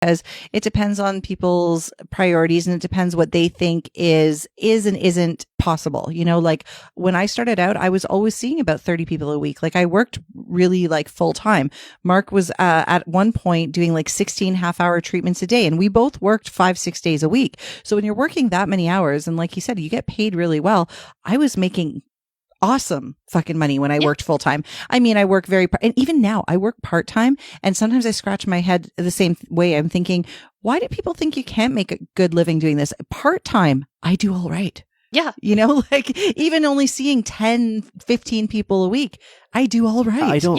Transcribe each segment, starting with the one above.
because it depends on people's priorities and it depends what they think is and isn't possible. You know, like when I started out, I was always seeing about 30 people a week. Like I worked really like full time. Mark was at one point doing like 16 half-hour treatments a day, and we both worked 5-6 days a week. So when you're working that many hours, and like you said, you get paid really well, I was making awesome fucking money when I worked full time. I mean, I work and even now I work part time, and sometimes I scratch my head the same way. I'm thinking, why do people think you can't make a good living doing this? Part time, I do all right. Yeah. You know, like even only seeing 10, 15 people a week, I do all right. I don't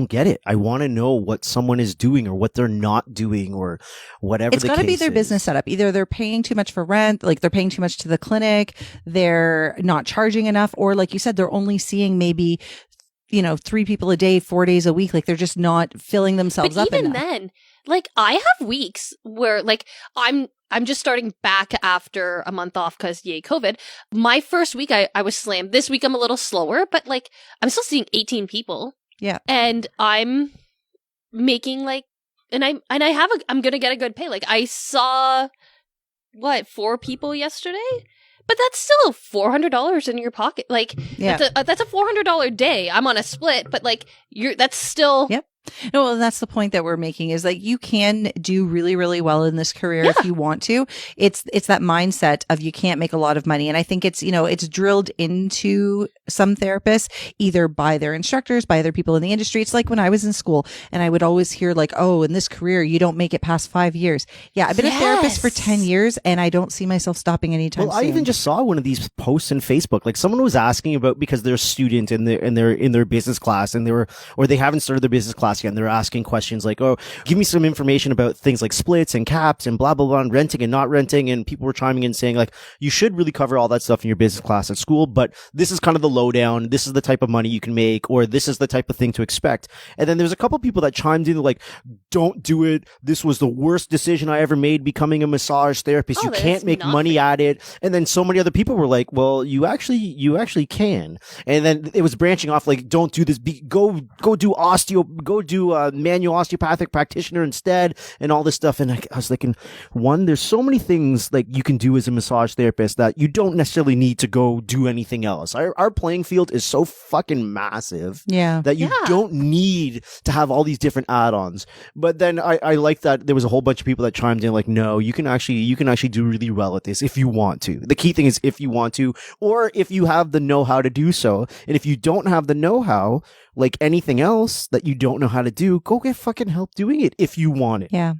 get it. I want to know what someone is doing or what they're not doing or whatever it's got to be their business setup. Either they're paying too much for rent, like they're paying too much to the clinic, they're not charging enough, or like you said, they're only seeing maybe, 3 people a day, 4 days a week. Like they're just not filling themselves up. But even then, like I have weeks where like I'm just starting back after a month off because yay COVID. My first week I was slammed. This week I'm a little slower, but like I'm still seeing 18 people. Yeah. And I'm making like, I'm going to get a good pay. Like I saw 4 people yesterday, but that's still $400 in your pocket. Like that's a $400 day. I'm on a split, but like that's still. Yep. No, and that's the point that we're making is like you can do really, really well in this career if you want to. It's that mindset of you can't make a lot of money. And I think it's, it's drilled into some therapists, either by their instructors, by other people in the industry. It's like when I was in school and I would always hear like, oh, in this career, you don't make it past 5 years. Yeah. I've been a therapist for 10 years and I don't see myself stopping anytime soon. I even just saw one of these posts on Facebook. Like someone was asking about, because they're a student in their business class and they haven't started their business class yet. And they're asking questions like, oh, give me some information about things like splits and caps and blah, blah, blah, and renting and not renting. And people were chiming in saying like, you should really cover all that stuff in your business class at school, but this is kind of the lowdown. This is the type of money you can make, or this is the type of thing to expect. And then there's a couple people that chimed in like, don't do it. This was the worst decision I ever made becoming a massage therapist. You can't make money at it. And then so many other people were like, well, you actually can. And then it was branching off like, don't do this. Go do manual osteopathic practitioner instead and all this stuff. And I was thinking, one, there's so many things like you can do as a massage therapist that you don't necessarily need to go do anything else. Our playing field is so fucking massive that you don't need to have all these different add-ons. But then I like that there was a whole bunch of people that chimed in like, no, you can actually do really well at this if you want to. The key thing is if you want to, or if you have the know-how to do so. And if you don't have the know-how, like anything else that you don't know how to do, go get fucking help doing it if you want it. Yeah.